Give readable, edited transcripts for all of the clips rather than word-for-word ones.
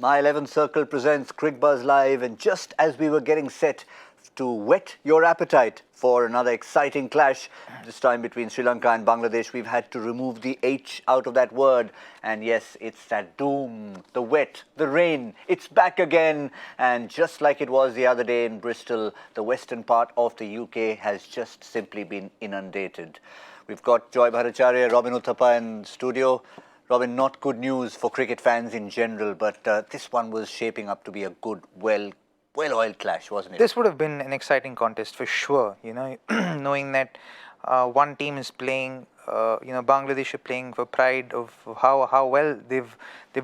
My 11th Circle presents Cricbuzz Live, and just as we were getting set to whet your appetite for another exciting clash, this time between Sri Lanka and Bangladesh, we've had to remove the H out of that word. And yes, it's that doom, the wet, the rain, it's back again. And just like it was the other day in Bristol, the western part of the UK has just simply been inundated. We've got Joy Bhattacharjya, Robin Uthappa in studio. Robin, not good news for cricket fans in general, but this one was shaping up to be a good, well-oiled clash, wasn't it? This would have been an exciting contest for sure, knowing that one team is playing, Bangladesh are playing for pride of how well they've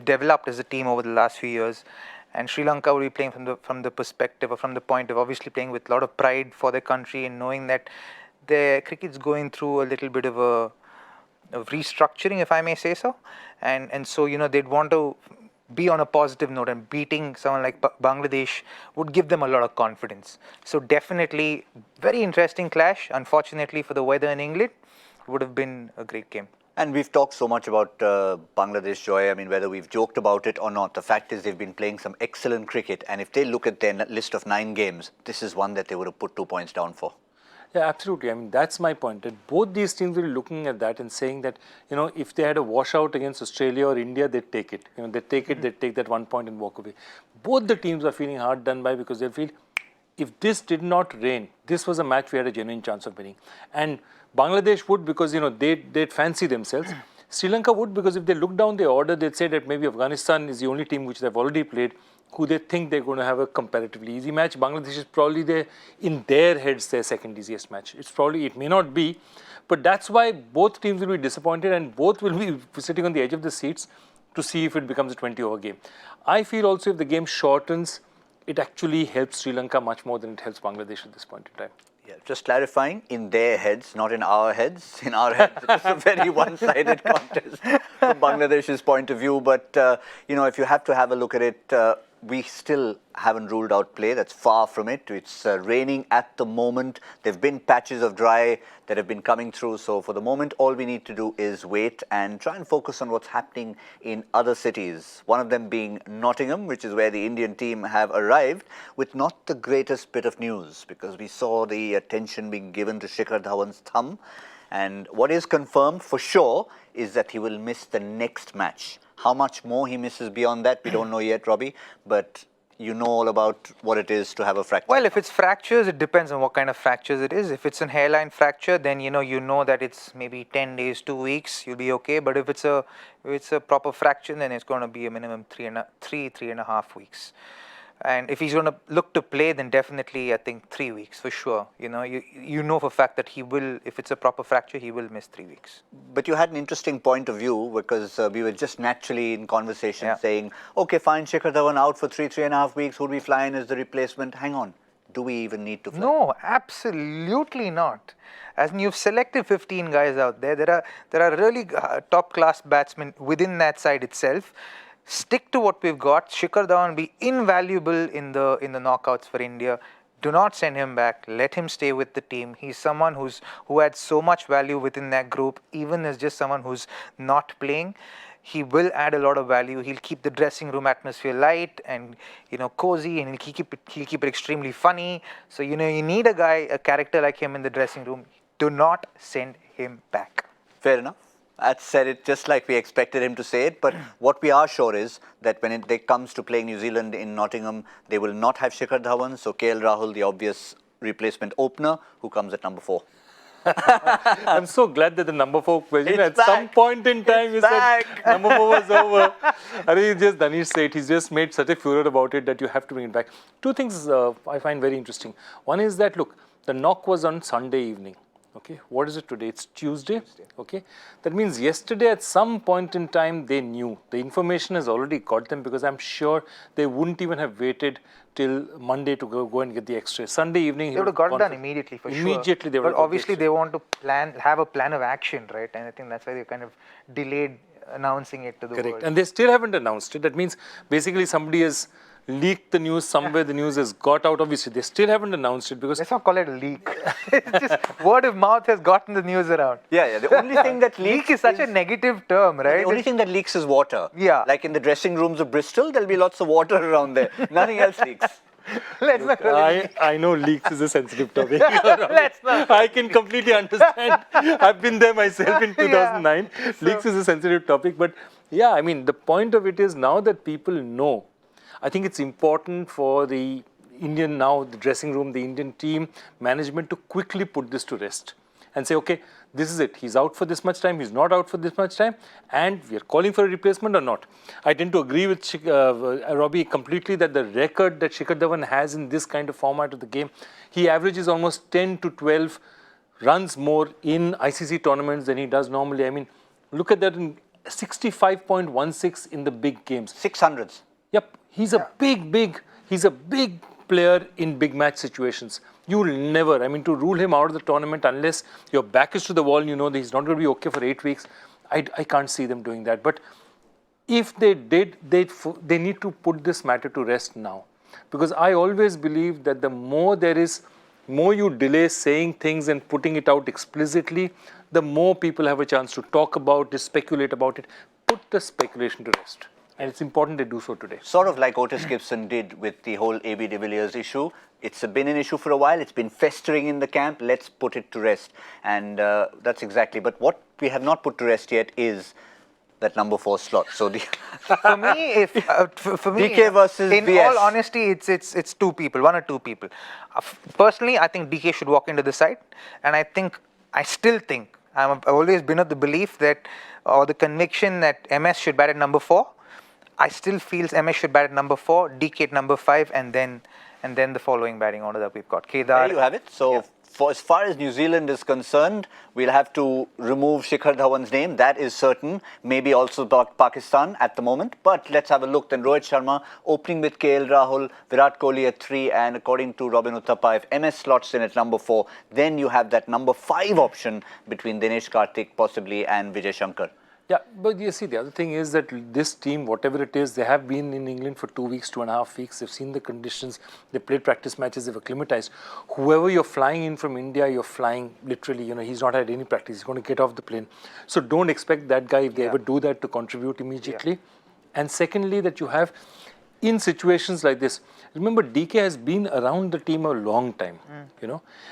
developed as a team over the last few years, and Sri Lanka will be playing from the perspective or from the point of obviously playing with a lot of pride for their country and knowing that their cricket's going through a little bit of restructuring, if I may say so, and so they'd want to be on a positive note, and beating someone like Bangladesh would give them a lot of confidence. So definitely very interesting clash. Unfortunately for the weather in England, it would have been a great game. And we've talked so much about Bangladesh, Joy. I mean, whether we've joked about it or not, the fact is they've been playing some excellent cricket, and if they look at their list of 9 games, this is one that they would have put 2 points down for. Yeah, absolutely. I mean, that's my point. That both these teams will be looking at that and saying that, if they had a washout against Australia or India, they'd take it. They'd take it, they'd take that 1 point and walk away. Both the teams are feeling hard done by because they feel if this did not rain, this was a match we had a genuine chance of winning. And Bangladesh would because, they'd fancy themselves. Sri Lanka would because if they look down the order, they'd say that maybe Afghanistan is the only team which they've already played who they think they're going to have a comparatively easy match. Bangladesh is probably in their heads their second easiest match. It may not be, but that's why both teams will be disappointed and both will be sitting on the edge of the seats to see if it becomes a 20-over game. I feel also if the game shortens, it actually helps Sri Lanka much more than it helps Bangladesh at this point in time. Yeah, just clarifying, in their heads, not in our heads. In our heads, it's a very one-sided contest from Bangladesh's point of view. But, if you have to have a look at it, we still haven't ruled out play. That's far from it. It's raining at the moment. There have been patches of dry that have been coming through. So for the moment, all we need to do is wait and try and focus on what's happening in other cities. One of them being Nottingham, which is where the Indian team have arrived with not the greatest bit of news because we saw the attention being given to Shikhar Dhawan's thumb. And what is confirmed for sure is that he will miss the next match. How much more he misses beyond that, we don't know yet, Robbie, but you know all about what it is to have a fracture. Well, if it's fractures, it depends on what kind of fractures it is. If it's an hairline fracture, then you know that it's maybe 10 days, 2 weeks, you'll be okay. But if it's a proper fracture, then it's going to be a minimum 3.5 weeks. And if he's going to look to play, then definitely, I think 3 weeks for sure. You know for a fact that he will, if it's a proper fracture, he will miss 3 weeks. But you had an interesting point of view because we were just naturally in conversation saying, okay, fine, Shikhar Dhawan out for 3.5 weeks. Who'll be flying as the replacement? Hang on. Do we even need to fly? No, absolutely not. As in, you've selected 15 guys out there. There are really top-class batsmen within that side itself. Stick to what we've got. Shikhar Dhawan will be invaluable in the knockouts for India. Do not send him back. Let him stay with the team. He's someone who had so much value within that group, even as just someone who's not playing. He will add a lot of value. He'll keep the dressing room atmosphere light and cozy, and he'll keep it extremely funny. So you need a character like him in the dressing room. Do not send him back. Fair enough. That said it just like we expected him to say it, but what we are sure is that when it comes to playing New Zealand in Nottingham, they will not have Shikhar Dhawan, so KL Rahul, the obvious replacement opener, who comes at number 4. I'm so glad that the number 4 question at back. some point in time you said number 4 was over. I think just Danish said he's just made such a furor about it that you have to bring it back. 2 things I find very interesting. One is that, look, the knock was on Sunday evening. Okay, what is it today? It's Tuesday. Okay, that means yesterday at some point in time they knew. The information has already got them because I'm sure they wouldn't even have waited till Monday to go and get the X-ray. Sunday evening they would have got it done immediately for sure. Immediately they would. But obviously they want to have a plan of action, right? And I think that's why they kind of delayed announcing it to the world. And they still haven't announced it. That means basically somebody has leaked the news somewhere. The news has got out. Obviously, they still haven't announced it because Let's not call it a leak. It's just word of mouth has gotten the news around. Yeah. The only thing that leaks Leak is such a negative term, right? The only thing that leaks is water. Yeah. Like in the dressing rooms of Bristol, there'll be lots of water around there. Nothing else leaks. Let's not call it I know leaks is a sensitive topic. Let's not. I can completely understand. I've been there myself in 2009. Yeah. Leaks is a sensitive topic, but yeah, I mean, the point of it is now that people know, I think it's important for the Indian now, the dressing room, the Indian team management to quickly put this to rest and say, okay, this is it. He's out for this much time. He's not out for this much time. And we are calling for a replacement or not. I tend to agree with Robbie completely that the record that Shikhar Dhawan has in this kind of format of the game, he averages almost 10 to 12 runs more in ICC tournaments than he does normally. I mean, look at that in 65.16 in the big games. 600s. Yep, he's a he's a big player in big match situations. You will never, I mean, to rule him out of the tournament unless your back is to the wall and you know that he's not going to be okay for 8 weeks, I can't see them doing that. But if they did, they need to put this matter to rest now. Because I always believe that the more you delay saying things and putting it out explicitly, the more people have a chance to talk about it, speculate about it. Put the speculation to rest. And it's important they do so today. Sort of like Otis Gibson did with the whole AB de Villiers issue. It's been an issue for a while. It's been festering in the camp. Let's put it to rest. And that's exactly. But what we have not put to rest yet is that number 4 slot. So for me, for me, DK versus in VS. all honesty, it's two people, one or two people. Personally, I think DK should walk into the side, and I still think I've always been of the belief that, or the conviction that MS should bat at number 4. I still feel MS should bat at number 4, DK at number 5, and then the following batting order that we've got. Kedar. There you have it. So for as far as New Zealand is concerned, we'll have to remove Shikhar Dhawan's name. That is certain. Maybe also Pakistan at the moment. But let's have a look. Then Rohit Sharma opening with KL Rahul, Virat Kohli at 3, and according to Robin Uthappa, if MS slots in at number 4, then you have that number 5 option between Dinesh Karthik possibly and Vijay Shankar. Yeah, but you see, the other thing is that this team, whatever it is, they have been in England for 2 weeks, 2.5 weeks. They've seen the conditions. They played practice matches. They've acclimatized. Whoever you're flying in from India, you're flying literally, he's not had any practice. He's going to get off the plane. So don't expect that guy, if they ever do that, to contribute immediately. Yeah. And secondly, that you have, in situations like this, remember DK has been around the team a long time,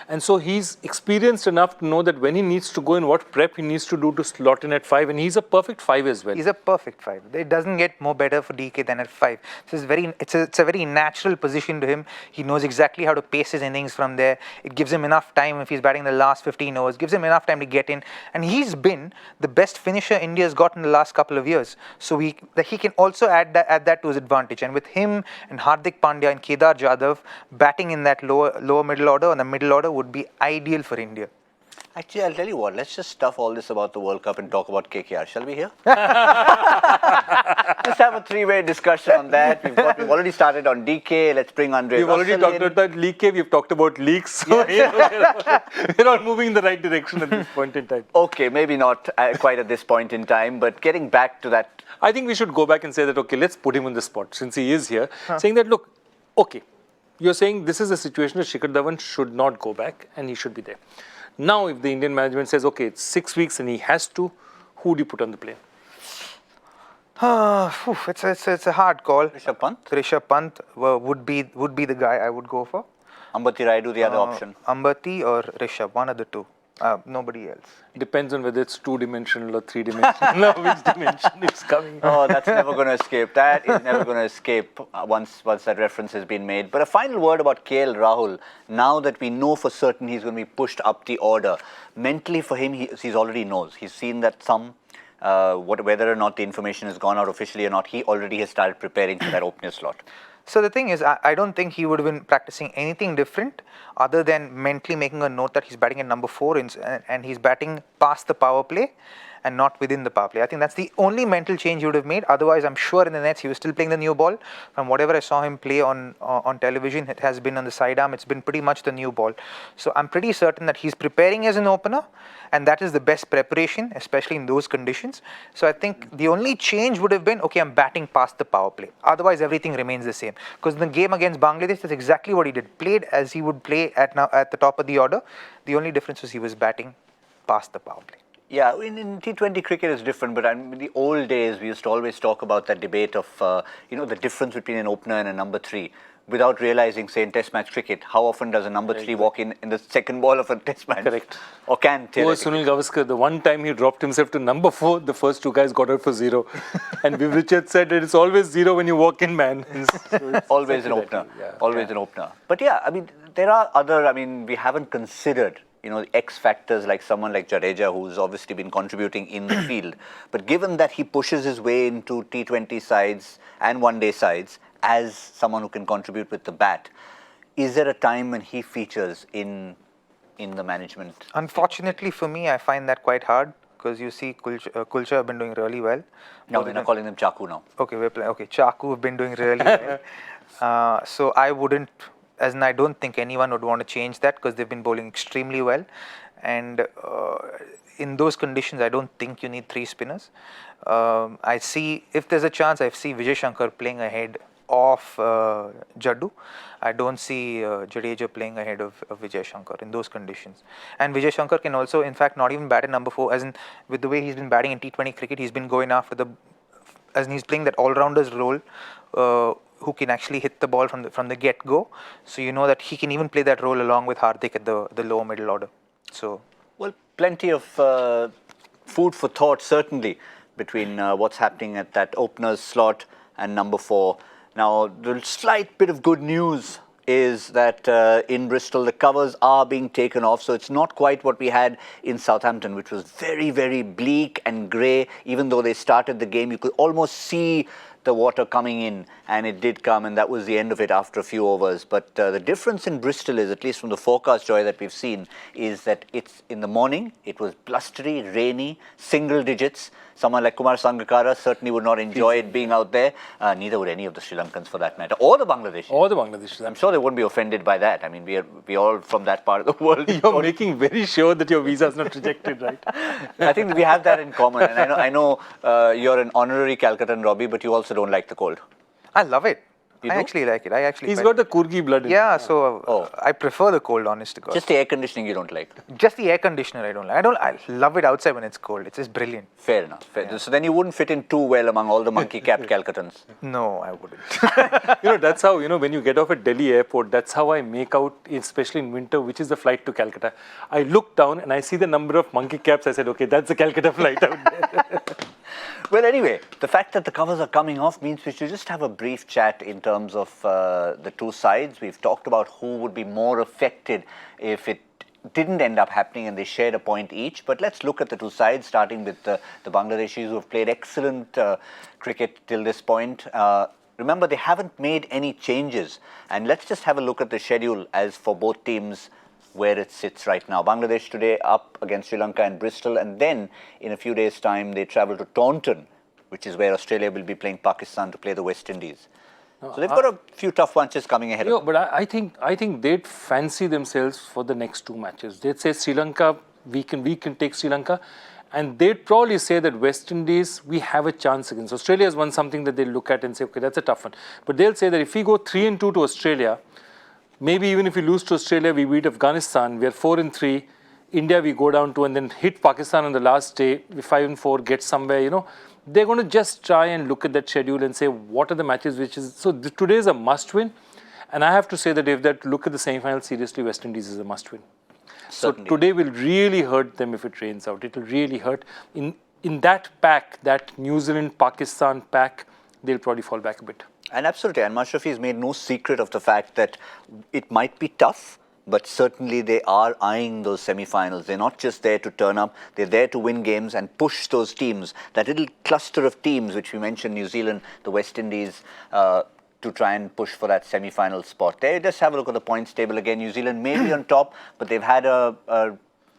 and so he's experienced enough to know that when he needs to go in, what prep he needs to do to slot in at 5, and he's a perfect 5 as well. He's a perfect 5. It doesn't get more better for DK than at 5. So it's a very natural position to him. He knows exactly how to pace his innings from there. It gives him enough time if he's batting the last 15 overs, gives him enough time to get in, and he's been the best finisher India's got in the last couple of years. So he can also add that to his advantage, and with him and Hardik Pandya and Kedar Jadhav batting in that lower middle order, and the middle order would be ideal for India. Actually, I'll tell you what, let's just stuff all this about the World Cup and talk about KKR. Shall we hear? Just have a 3-way discussion on that. We've already started on DK. Let's bring Andre We've already talked about leak. We've talked about leaks. So we're all moving in the right direction at this point in time. Okay, maybe not quite at this point in time, but getting back to that. I think we should go back and say that, okay, let's put him on the spot since he is here. Saying that, look, okay, you're saying this is a situation that Shikhar Dhawan should not go back and he should be there. Now, if the Indian management says, okay, it's 6 weeks and he has to, who do you put on the plane? It's a hard call. Rishabh Pant? Rishabh Pant would be the guy I would go for. Ambati Rayudu, the other option. Ambati or Rishabh, one of the two. Nobody else. Depends on whether it's 2-dimensional or 3-dimensional, or which dimension it's coming. Oh, that's never going to escape. That is never going to escape once that reference has been made. But a final word about KL Rahul. Now that we know for certain he's going to be pushed up the order, mentally for him, he's already knows. He's seen that whether or not the information has gone out officially or not, he already has started preparing for that opener slot. So the thing is, I don't think he would have been practicing anything different other than mentally making a note that he's batting at number 4 and he's batting past the power play. and not within the power play. I think that's the only mental change he would have made. Otherwise, I'm sure in the nets he was still playing the new ball. From whatever I saw him play on television, it has been on the sidearm. It's been pretty much the new ball. So I'm pretty certain that he's preparing as an opener, and that is the best preparation, especially in those conditions. So I think the only change would have been, okay, I'm batting past the power play. Otherwise, everything remains the same. Because in the game against Bangladesh, that's exactly what he did. Played as he would play at the top of the order. The only difference was he was batting past the power play. Yeah, in T20 cricket is different, but in the old days we used to always talk about that debate of, the difference between an opener and a number 3. Without realizing, say, in Test match cricket, how often does a number 3 walk in the second ball of a Test match? Correct. Or can, Poor Sunil Gavaskar, the one time he dropped himself to number 4, the first 2 guys got out for 0. And Viv Richards said it's always 0 when you walk in, man. So always an opener. Always an opener. But yeah, I mean, there are other, we haven't considered, the X factors like someone like Jadeja, who's obviously been contributing in the field. But given that he pushes his way into T20 sides and one-day sides, as someone who can contribute with the bat, is there a time when he features in the management? Unfortunately for me, I find that quite hard, because you see Kulcha have been doing really well. No, we're not calling them Chaku now. Okay, we're playing. Okay, Chaku have been doing really well. So I wouldn't, as in I don't think anyone would want to change that, because they've been bowling extremely well. And in those conditions, I don't think you need 3 spinners. I see, if there's a chance, I see Vijay Shankar playing ahead of Jaddu. I don't see Jadeja playing ahead of Vijay Shankar in those conditions. And Vijay Shankar can also, in fact, not even bat at number 4, as in with the way he's been batting in T20 cricket, he's been going after as in he's playing that all-rounders role, who can actually hit the ball from the get-go. So you know that he can even play that role along with Hardik at the lower middle order. So, well, plenty of food for thought, certainly, between what's happening at that opener's slot and number 4. Now, the slight bit of good news is that in Bristol, the covers are being taken off. So it's not quite what we had in Southampton, which was very, very bleak and grey. Even though they started the game, you could almost see the water coming in, and it did come, and that was the end of it after a few overs. But the difference in Bristol is, at least from the forecast, Joy, that we've seen, is that it's in the morning, it was blustery, rainy, single digits. Someone like Kumar Sangakkara certainly would not enjoy it being out there. Neither would any of the Sri Lankans, for that matter, or the Bangladeshis. I'm sure they wouldn't be offended by that. I mean, we're all from that part of the world. You're making very sure that your visa is not rejected, right? I think we have that in common. And I know you're an honorary Calcuttan, Robbie, but you also don't like the cold. I love it. You I do? actually like it. He's got the Kurgi blood in him. Yeah, so I prefer the cold, honest to God. Just the air conditioning you don't like. Just the air conditioner I don't like. I love it outside when it's cold. It's just brilliant. Fair enough. Fair. So then you wouldn't fit in too well among all the monkey-capped Calcuttans. No, I wouldn't. That's how, when you get off at Delhi airport, that's how I make out, especially in winter, which is the flight to Calcutta. I look down and I see the number of monkey caps. I said, okay, that's the Calcutta flight out there. Well, anyway, the fact that the covers are coming off means we should just have a brief chat in terms of the 2 sides. We've talked about who would be more affected if it didn't end up happening and they shared a point each. But let's look at the 2 sides, starting with the Bangladeshis, who have played excellent cricket till this point. Remember, they haven't made any changes. And let's just have a look at the schedule as for both teams, where it sits right now. Bangladesh today up against Sri Lanka and Bristol, and then in a few days' time they travel to Taunton, which is where Australia will be playing Pakistan to play the West Indies. So they've got a few tough punches coming ahead of them. But I think they'd fancy themselves for the next 2 matches. They'd say Sri Lanka, we can take Sri Lanka, and they'd probably say that West Indies, we have a chance against. Australia is one something that they'll look at and say, okay, that's a tough one. But they'll say that if we go 3-2 to Australia, maybe even if we lose to Australia, we beat Afghanistan, we are 4-3. India, we go down to and then hit Pakistan on the last day, we 5-4, get somewhere, They're going to just try and look at that schedule and say, what are the matches which is... So today is a must-win. And I have to say that if they look at the semi-final seriously, West Indies is a must-win. Certainly. So today will really hurt them if it rains out. It will really hurt. In that pack, that New Zealand-Pakistan pack, they'll probably fall back a bit. And absolutely, and Mashrafi's made no secret of the fact that it might be tough, but certainly they are eyeing those semi-finals. They're not just there to turn up, they're there to win games and push those teams, that little cluster of teams which we mentioned, New Zealand, the West Indies, to try and push for that semi-final spot. There, just have a look at the points table again. New Zealand may be on top, but they've had a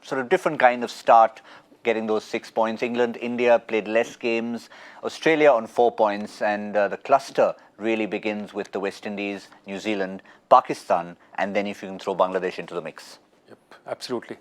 sort of different kind of start getting those 6 points. England, India played less games. Australia on 4 points, and the cluster really begins with the West Indies, New Zealand, Pakistan, and then if you can throw Bangladesh into the mix. Yep, absolutely.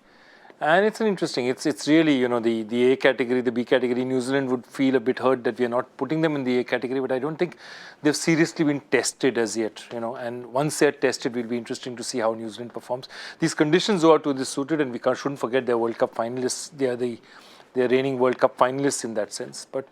And it's an interesting, it's really, you know, the A category, the B category. New Zealand would feel a bit hurt that we are not putting them in the A category, but I don't think they've seriously been tested as yet, you know, and once they're tested, it'll be interesting to see how New Zealand performs. These conditions are to this suited, and shouldn't forget they're World Cup finalists. They're reigning World Cup finalists in that sense. But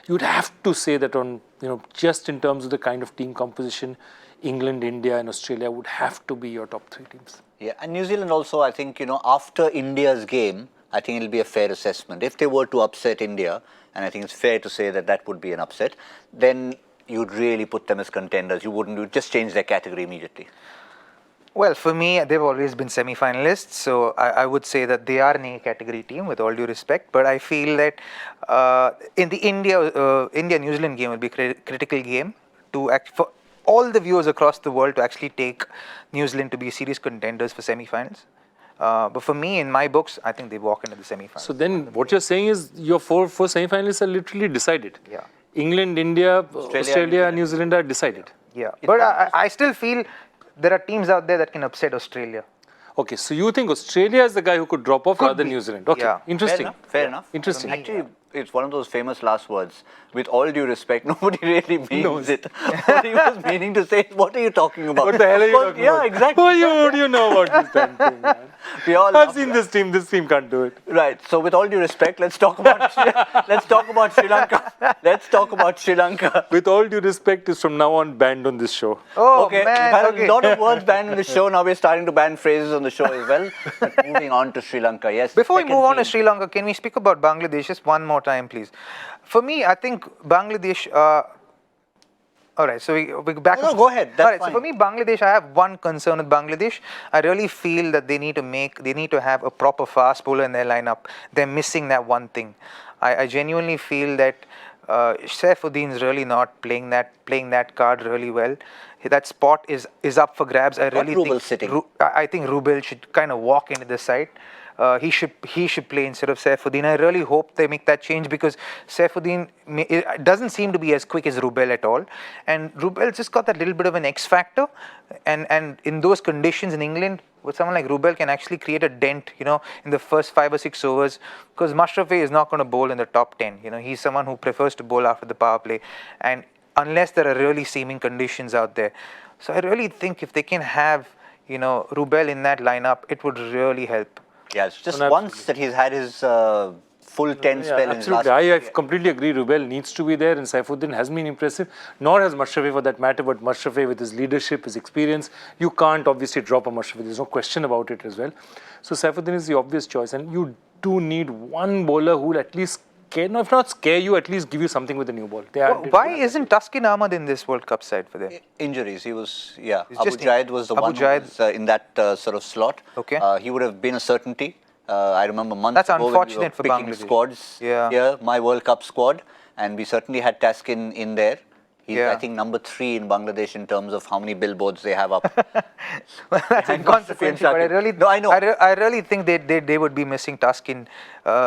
you'd have to say that on, you know, just in terms of the kind of team composition, England, India and Australia would have to be your top 3 teams. Yeah, and New Zealand also, I think, you know, after India's game, I think it'll be a fair assessment. If they were to upset India, and I think it's fair to say that that would be an upset, then you'd really put them as contenders. You'd just change their category immediately. Well, for me, they've always been semi-finalists, so I would say that they are an A category team with all due respect. But I feel that in the India-New Zealand game will be a critical game for all the viewers across the world to actually take New Zealand to be serious contenders for semi-finals. But for me, in my books, I think they walk into the semi-finals. So then what you're saying is your four semi-finalists are literally decided. Yeah. England, India, Australia, New Zealand are decided. Yeah. But I still feel there are teams out there that can upset Australia. Okay, so you think Australia is the guy who could drop off rather than New Zealand? Okay, yeah. interesting. Fair enough. Interesting. Actually, it's one of those famous last words. With all due respect, nobody really means it. What he was meaning to say is, what are you talking about? What the hell are you talking about? Yeah, exactly. What do you know about this damn thing, man? I've seen this team can't do it. Right, so with all due respect, let's talk about Sri Lanka. Let's talk about Sri Lanka. With all due respect is from now on banned on this show. Oh, okay, man. we've had a lot of words banned on the show. Now we're starting to ban phrases on the show as well. But moving on to Sri Lanka, yes. Before we move on to Sri Lanka, can we speak about Bangladesh just one more time, please? For me, I think Bangladesh... all right, so we go back. No, go ahead. That's all right, fine. so for me, Bangladesh, I have one concern with Bangladesh. I really feel that they need to have a proper fast bowler in their lineup. They're missing that one thing. I genuinely feel that Saifuddin's really not playing that card really well. That spot is up for grabs. I really think sitting? I think Rubel should kind of walk into the side. He should play instead of Saifuddin. I really hope they make that change because Saifuddin doesn't seem to be as quick as Rubel at all, and Rubel just got that little bit of an X factor, and in those conditions in England, with someone like Rubel can actually create a dent, you know, in the first 5 or 6 overs, because Mashrafi is not going to bowl in the top 10. You know, he's someone who prefers to bowl after the power play, and unless there are really seaming conditions out there. So I really think if they can have, you know, Rubel in that lineup, it would really help. Yeah, it's just once that he's had his full 10 spell in his last... I completely agree. Rubel needs to be there, and Saifuddin has been impressive. Nor has Mashrafi for that matter, but Mashrafi with his leadership, his experience, you can't obviously drop a Mashrafi. There's no question about it as well. So Saifuddin is the obvious choice, and you do need one bowler who will at least if not scare you, at least give you something with the new ball. Why isn't Taskin Ahmad in this World Cup side for them? Injuries. He was, Abu Jaid was the one who was in that sort of slot. Okay. He would have been a certainty. I remember months That's ago unfortunate when we were for picking Bangladesh. squads here, my World Cup squad, and we certainly had Taskin in there. He's, I think, number 3 in Bangladesh in terms of how many billboards they have up. Well, that's inconsequential, but I really think they would be missing Taskin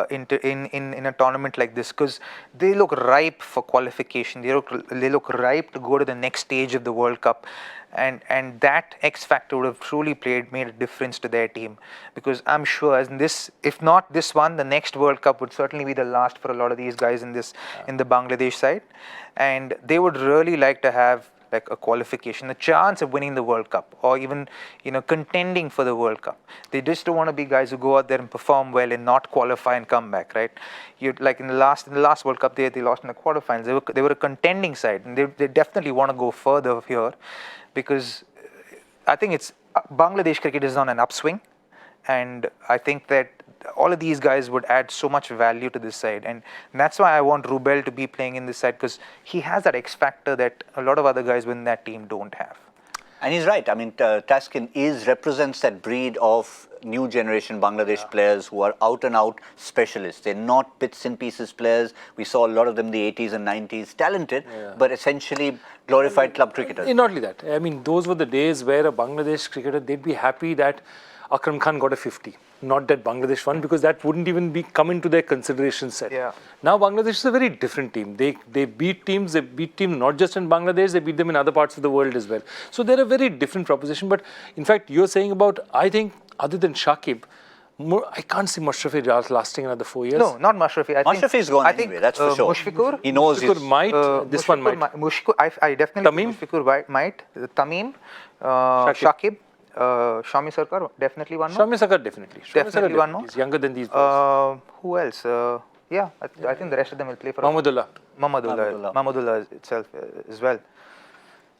in a tournament like this because they look ripe for qualification. They look ripe to go to the next stage of the World Cup. And that X factor would have truly made a difference to their team, because I'm sure if not this one, the next World Cup would certainly be the last for a lot of these guys in the Bangladesh side, and they would really like to have like a qualification, a chance of winning the World Cup, or even contending for the World Cup. They just don't want to be guys who go out there and perform well and not qualify and come back, right? Like in the last World Cup, they lost in the quarterfinals. They were a contending side, and they definitely want to go further here. Because I think Bangladesh cricket is on an upswing, and I think that all of these guys would add so much value to this side, and that's why I want Rubel to be playing in this side, because he has that X factor that a lot of other guys within that team don't have. And he's right. I mean, Taskin represents that breed of new generation Bangladesh players who are out and out specialists. They're not bits and pieces players. We saw a lot of them in the 80s and 90s, talented, but essentially glorified club cricketers. Not only that. I mean, those were the days where a Bangladesh cricketer, they'd be happy that Akram Khan got a 50. Not that Bangladesh won, because that wouldn't even be come into their consideration set. Yeah. Now Bangladesh is a very different team. They beat teams not just in Bangladesh, they beat them in other parts of the world as well. So they're a very different proposition. But in fact, you're saying about, I think, other than Shakib, I can't see Mashrafi lasting another 4 years. No, not Mashrafi. Mashrafi's gone anyway, that's for sure. Mushfiqur, He knows Mushfiqur his... might, this one might. Mushfiqur, I definitely Tamim? think Mushfiqur might. Tamim, Shakib, Shami Sarkar, definitely one more. Shami Sakar definitely. Definitely one more. He's younger than these boys. Who else? Yeah, I think the rest of them will play for Mahmudullah. Mahmudullah itself as well.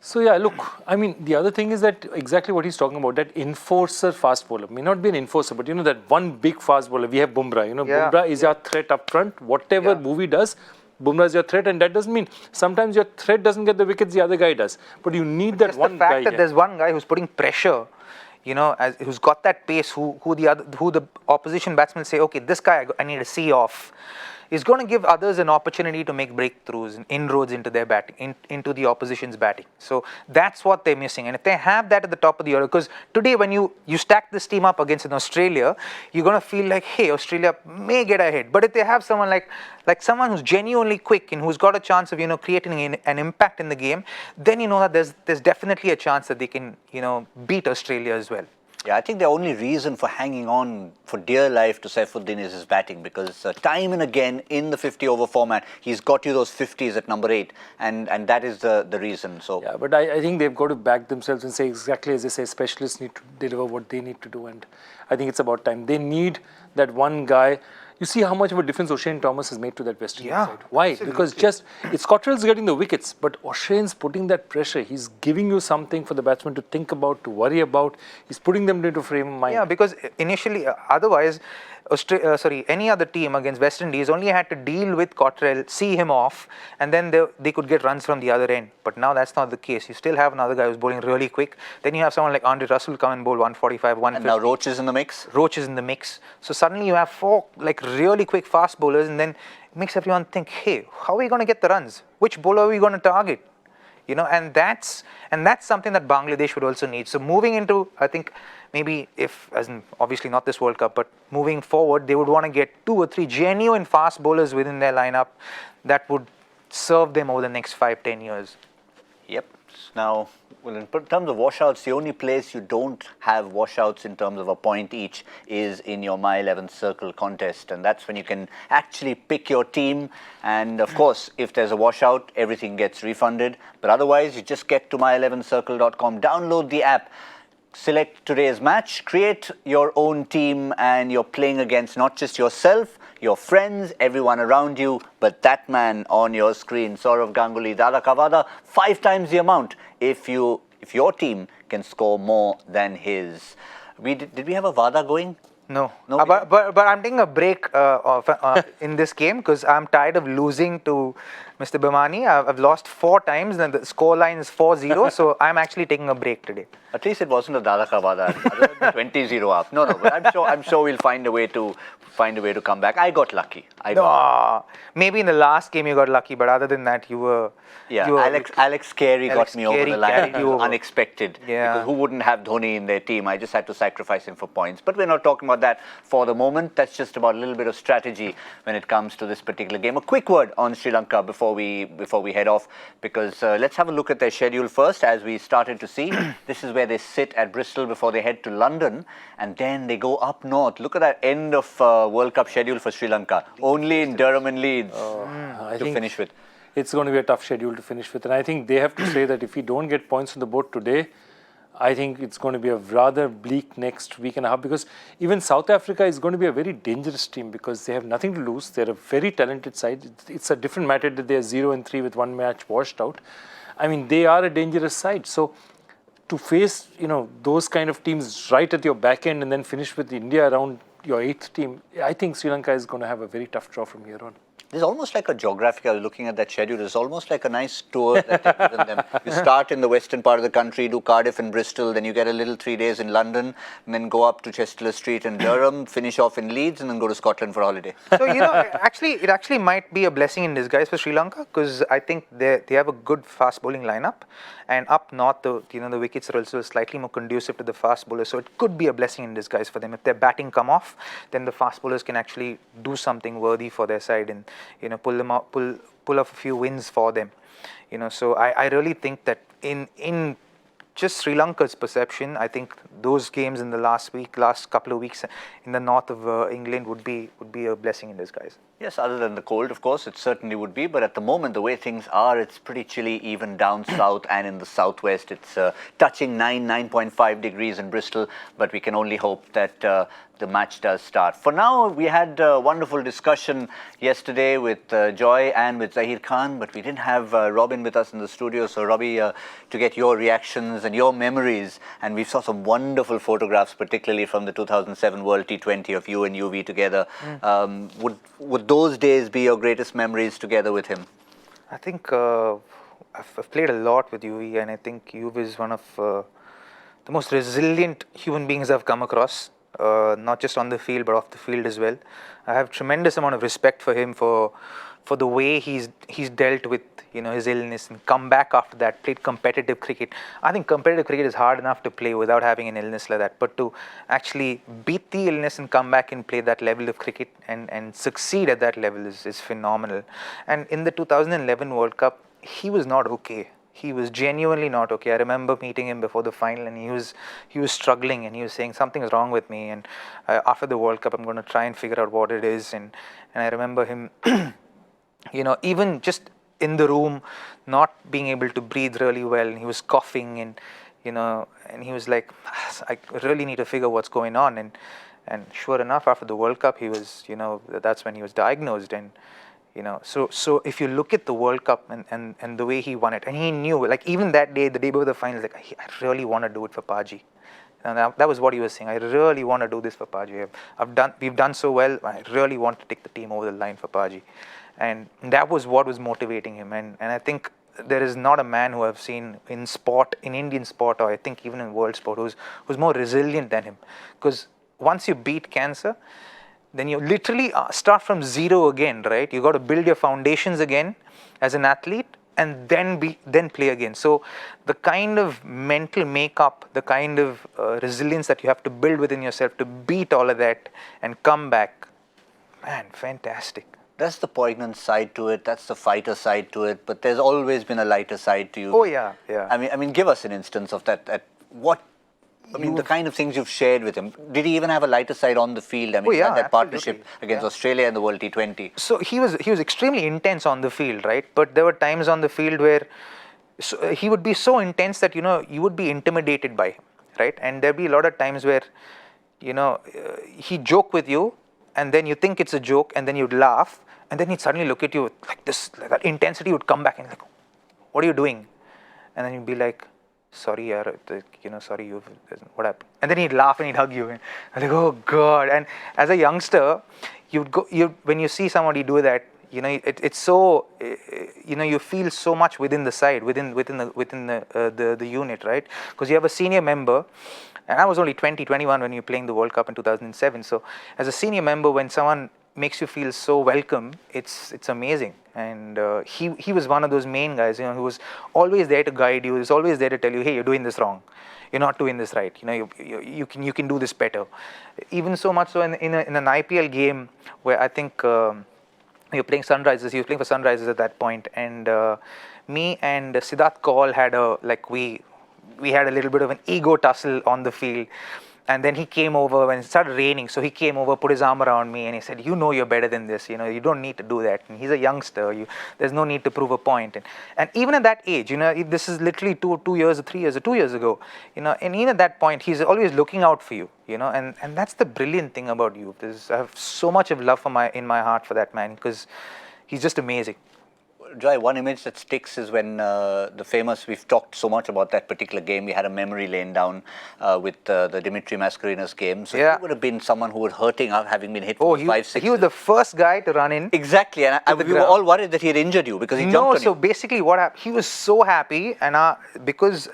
So yeah, look, I mean, the other thing is that exactly what he's talking about, that enforcer fast bowler. May not be an enforcer, but that one big fast bowler. We have Bumrah. Yeah. Bumrah is your threat up front. Whatever move he does, Bumrah is your threat, and that doesn't mean sometimes your threat doesn't get the wickets, the other guy does. But you need that Just one the fact guy. that there's one guy who's putting pressure, who's got that pace, who the opposition batsmen say, okay, this guy I need to see off, is going to give others an opportunity to make breakthroughs and inroads into their batting, into the opposition's batting. So that's what they're missing. And if they have that at the top of the order, because today when you stack this team up against an Australia, you're going to feel like, hey, Australia may get ahead. But if they have someone like someone who's genuinely quick and who's got a chance of creating an impact in the game, then you know that there's definitely a chance that they can beat Australia as well. Yeah, I think the only reason for hanging on for dear life to Saifuddin is his batting, because time and again in the 50-over format, he's got you those 50s at number 8, and that is the reason. So Yeah, but I think they've got to back themselves and say exactly as they say, specialists need to deliver what they need to do, and I think it's about time. They need that one guy. You see how much of a difference O'Shane Thomas has made to that West Indies side. Why? Absolutely. Because it's Cottrell's getting the wickets, but O'Shane's putting that pressure. He's giving you something for the batsman to think about, to worry about. He's putting them into frame of mind. Yeah, because initially, otherwise, any other team against West Indies only had to deal with Cottrell, see him off, and then they could get runs from the other end. But now that's not the case. You still have another guy who's bowling really quick. Then you have someone like Andre Russell come and bowl 145, 150. And now Roach is in the mix. Roach is in the mix. So suddenly you have 4 really quick fast bowlers, and then it makes everyone think, hey, how are we going to get the runs? Which bowler are we going to target? And that's something that Bangladesh would also need. So moving into, I think, maybe obviously not this World Cup, but moving forward, they would want to get 2 or 3 genuine fast bowlers within their lineup that would serve them over the next 5-10 years. Yep. Now, in terms of washouts, the only place you don't have washouts in terms of a point each is in your My 11 Circle contest, and that's when you can actually pick your team. And of course, if there's a washout, everything gets refunded. But otherwise, you just get to my11circle.com, download the app, select today's match, create your own team, and you're playing against not just yourself, your friends, everyone around you, but that man on your screen, Saurav Ganguly, Dada Kavada, 5 times the amount if your team can score more than his. Did we have a Vada going? No, No, but I'm taking a break in this game because I'm tired of losing to Mr. Bhimani. I've lost 4 times and the score line is 4-0, so I'm actually taking a break today. At least it wasn't a Dada Kavada, 20-0 up. No, but I'm sure we'll find a way to come back. I got lucky. Maybe in the last game you got lucky, but other than that you were. Alex Carey got me over the line. It was unexpected. Yeah. Because who wouldn't have Dhoni in their team? I just had to sacrifice him for points. But we're not talking about that for the moment. That's just about a little bit of strategy when it comes to this particular game. A quick word on Sri Lanka before we head off, because let's have a look at their schedule first. As we started to see, this is where they sit at Bristol before they head to London, and then they go up north. Look at that end of World Cup schedule for Sri Lanka. Only in Durham and Leeds to finish with. It's going to be a tough schedule to finish with. And I think they have to say that if we don't get points on the board today, I think it's going to be a rather bleak next week and a half, because even South Africa is going to be a very dangerous team because they have nothing to lose. They're a very talented side. It's a different matter that they're 0-3 with 1 match washed out. I mean, they are a dangerous side. So to face, those kind of teams right at your back end and then finish with India around your 8th team, I think Sri Lanka is going to have a very tough draw from here on. There's almost like a geographic, I was looking at that schedule, there's almost like a nice tour that they've given them. You start in the western part of the country, do Cardiff and Bristol, then you get a little 3 days in London, and then go up to Chester Street and Durham, finish off in Leeds, and then go to Scotland for a holiday. So, it actually might be a blessing in disguise for Sri Lanka, because I think they have a good fast bowling lineup, and up north, the wickets are also slightly more conducive to the fast bowlers. So it could be a blessing in disguise for them. If their batting come off, then the fast bowlers can actually do something worthy for their side and pull off a few wins for them. So I really think that in just Sri Lanka's perception, I think those games in the last couple of weeks in the north of England would be a blessing in disguise. Yes, other than the cold, of course, it certainly would be. But at the moment, the way things are, it's pretty chilly even down south and in the southwest. It's touching 9.5 degrees in Bristol, but we can only hope that the match does start. For now, we had a wonderful discussion yesterday with Joy and with Zahir Khan, but we didn't have Robin with us in the studio. So, Robbie, to get your reactions and your memories, and we saw some wonderful photographs, particularly from the 2007 World T20 of you and UV together. Would those days be your greatest memories together with him? I think I've played a lot with UV, and I think UV is one of the most resilient human beings I've come across. Not just on the field, but off the field as well. I have tremendous amount of respect for him for the way he's dealt with his illness and come back after that, played competitive cricket. I think competitive cricket is hard enough to play without having an illness like that, but to actually beat the illness and come back and play that level of cricket and succeed at that level is phenomenal. And in the 2011 World Cup, he was not okay. He was genuinely not okay. I remember meeting him before the final, and he was struggling, and he was saying something is wrong with me. And after the World Cup, I'm going to try and figure out what it is. And I remember him, even just in the room, not being able to breathe really well, and he was coughing, and and he was like, I really need to figure what's going on. And sure enough, after the World Cup, he was, that's when he was diagnosed. And so if you look at the World Cup and the way he won it, and he knew, like even that day, the day before the finals, like I really want to do it for Paji. And that was what he was saying. I really want to do this for Paji. We've done so well. I really want to take the team over the line for Paji. And that was what was motivating him. And I think there is not a man who I've seen in sport, in Indian sport, or I think even in world sport, who's more resilient than him. Because once you beat cancer, then you literally start from zero again, right? You got to build your foundations again as an athlete, and then play again. So the kind of mental makeup, the kind of resilience that you have to build within yourself to beat all of that and come back, man, fantastic. That's the poignant side to it. That's the fighter side to it. But there's always been a lighter side to you. Oh yeah. I mean, give us an instance of that. The kind of things you've shared with him. Did he even have a lighter side on the field? I mean, he had that partnership against Australia in the World T20. So he was extremely intense on the field, right? But there were times on the field where he would be so intense that you would be intimidated by him, right? And there'd be a lot of times where he'd joke with you, and then you think it's a joke, and then you'd laugh, and then he'd suddenly look at you like this, like that intensity would come back and like, what are you doing? And then you'd be like, sorry, sorry, what happened? And then he'd laugh and he'd hug you. And I'm like, oh God. And as a youngster, when you see somebody do that, it's so, you feel so much within the side, within the unit, right? Because you have a senior member, and I was only 21 when you were playing the World Cup in 2007. So as a senior member, when someone makes you feel so welcome, it's amazing. And he was one of those main guys, who was always there to guide you. He was always there to tell you, hey, you're doing this wrong. You're not doing this right. You can do this better. Even so much so in an IPL game where I think you're playing Sunrisers. He was playing for Sunrisers at that point, and me and Siddharth Kaul had we had a little bit of an ego tussle on the field. And then he came over when it started raining. So he came over, put his arm around me, and he said, you're better than this. You don't need to do that. And he's a youngster. There's no need to prove a point. And even at that age, this is literally 2 years or 3 years or 2 years ago, and even at that point, he's always looking out for you, and that's the brilliant thing about you. I have so much of love in my heart for that man, because he's just amazing. Joy, one image that sticks is when the famous, we've talked so much about that particular game, we had a memory lane down with the Dimitri Mascarenas game. So Yeah. he would have been someone who was hurting, having been hit for 5-6. He was the first guy to run in. Exactly, and we were all worried that he had injured you because he jumped on you. So basically what happened, he was so happy, and because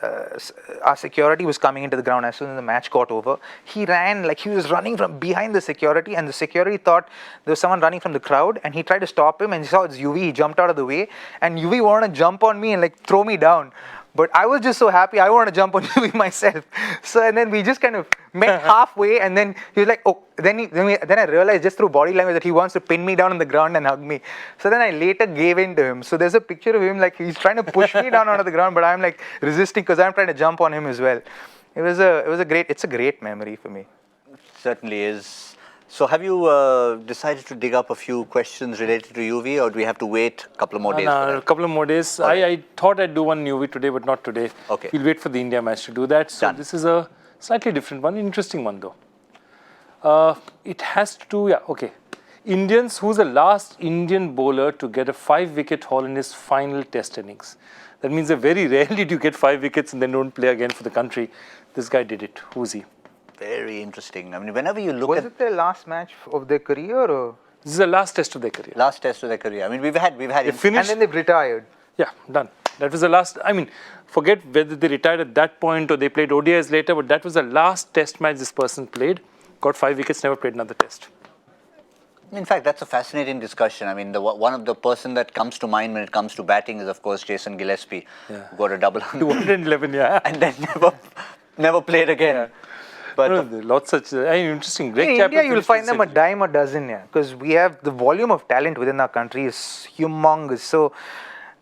our security was coming into the ground as soon as the match got over, he ran, like he was running from behind the security, and the security thought there was someone running from the crowd, and he tried to stop him, and he saw it's UV, he jumped out of the way, and UV wanted to jump on me and like throw me down. But I was just so happy, I wanted to jump on UV myself. So, and then we just kind of met halfway, and then he was like, oh, then I realized just through body language that he wants to pin me down on the ground and hug me. So then I later gave in to him. So there's a picture of him, like he's trying to push me down onto the ground, but I'm like resisting because I'm trying to jump on him as well. It's a great memory for me. It certainly is. So have you decided to dig up a few questions related to UV, or do we have to wait a couple of more days? A couple of more days. I thought I'd do one UV today, but not today. Okay. We'll wait for the India match to do that. So Done. This is a slightly different one, interesting one though. It has to do, Indians, who's the last Indian bowler to get a 5-wicket haul in his final test innings. That means that very rarely do you get 5 wickets and then don't play again for the country. This guy did it. Who's he? Very interesting. I mean, whenever you look Was it their last match of their career, or? This is the last test of their career. Last test of their career. I mean, we've had. They finished. And then they've retired. Yeah, done. That was the last. I mean, forget whether they retired at that point or they played ODIs later, but that was the last test match this person played. Got 5 wickets, never played another test. In fact, that's a fascinating discussion. I mean, one of the person that comes to mind when it comes to batting is, of course, Jason Gillespie, who got a double 211, yeah. and then never played again. Yeah. But Lots such interesting. Great In chap India, you'll finished find them a century. dime a dozen, yeah, because we have the volume of talent within our country is humongous. So,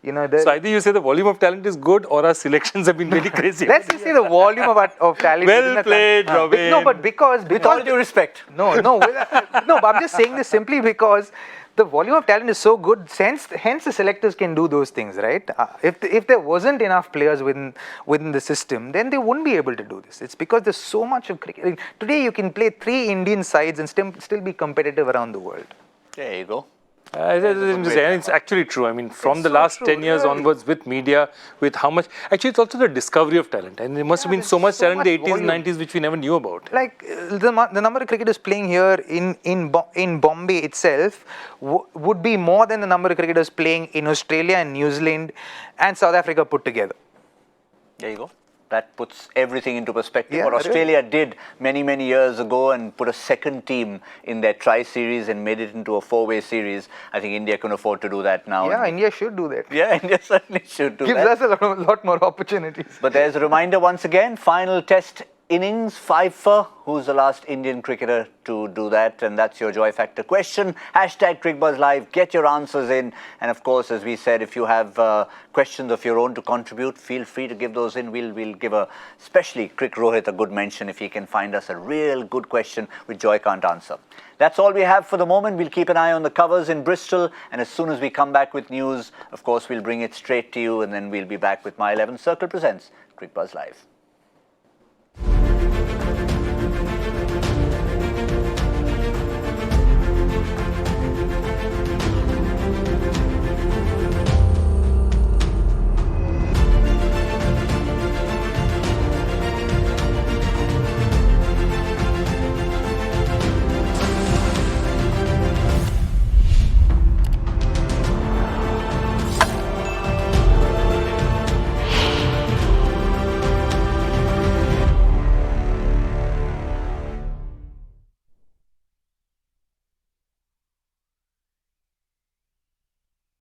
So either you say the volume of talent is good or our selections have been really crazy. let's just say the volume of talent. Well within the played, country. Robin. No, but because with all due respect, no, but I'm just saying this simply because the volume of talent is so good. Hence the selectors can do those things, right? If there wasn't enough players within the system, then they wouldn't be able to do this. It's because there's so much of cricket. I mean, today you can play 3 Indian sides and still be competitive around the world. there you go. It's actually true. I mean, from It's the so last true, 10 years yeah. onwards with media, with how much... Actually, it's also the discovery of talent. And there must have been so much so talent in the much 80s volume. and 90s which we never knew about. Like the number of cricketers playing here in Bombay itself would be more than the number of cricketers playing in Australia and New Zealand and South Africa put together. There you go. That puts everything into perspective. Yeah, what really. Australia did many years ago and put a second team in their tri-series and made it into a 4-way series. I think India can afford to do that now. Yeah, India should do that. Yeah, India certainly should do Gives that. us a lot more opportunities. But there's a reminder once again, final test innings, 5 for. Who's the last Indian cricketer to do that? And that's your Joy Factor question. Hashtag Cricbuzz Live. Get your answers in. And of course, as we said, if you have questions of your own to contribute, feel free to give those in. We'll give especially Crick Rohit a good mention if he can find us a real good question which Joy can't answer. That's all we have for the moment. We'll keep an eye on the covers in Bristol. And as soon as we come back with news, of course, we'll bring it straight to you. And then we'll be back with My 11 Circle Presents Cricbuzz Live.